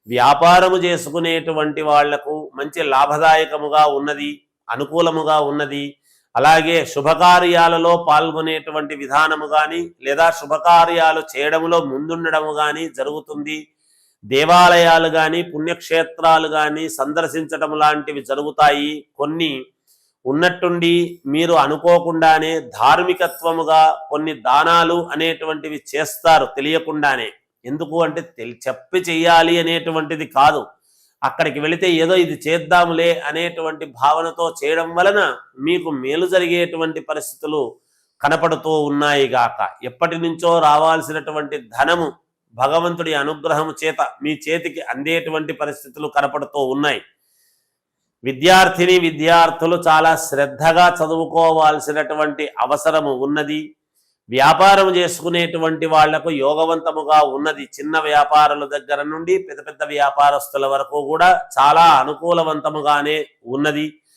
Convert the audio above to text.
వ్యాపారము చేసుకునేటువంటి వాళ్లకు మంచి లాభదాయకముగా ఉన్నది, అనుకూలముగా ఉన్నది. అలాగే శుభకార్యాలలో పాల్గొనేటువంటి విధానము కానీ లేదా శుభకార్యాలు చేయడంలో ముందుండడము కానీ జరుగుతుంది. దేవాలయాలు కానీ పుణ్యక్షేత్రాలు కానీ సందర్శించడం లాంటివి జరుగుతాయి. కొన్ని ఉన్నట్టుండి మీరు అనుకోకుండానే ధార్మికత్వముగా కొన్ని దానాలు అనేటువంటివి చేస్తారు తెలియకుండానే. ఎందుకు అంటే చెప్పి చెయ్యాలి అనేటువంటిది కాదు, అక్కడికి వెళితే ఏదో ఇది చేద్దాములే అనేటువంటి భావనతో చేయడం వలన మీకు మేలు జరిగేటువంటి పరిస్థితులు కనపడుతూ ఉన్నాయి గాక. ఎప్పటి నుంచో రావాల్సినటువంటి ధనము భగవంతుడి అనుగ్రహము చేత మీ చేతికి అందేటువంటి పరిస్థితులు కనపడుతూ ఉన్నాయి. విద్యార్థిని విద్యార్థులు చాలా శ్రద్ధగా చదువుకోవాల్సినటువంటి అవసరము ఉన్నది. వ్యాపారం చేసుకునేటువంటి వాళ్లకు యోగవంతముగా ఉన్నది. చిన్న వ్యాపారుల దగ్గర నుండి పెద్ద పెద్ద వ్యాపారస్తుల వరకు కూడా చాలా అనుకూలవంతముగానే ఉన్నది.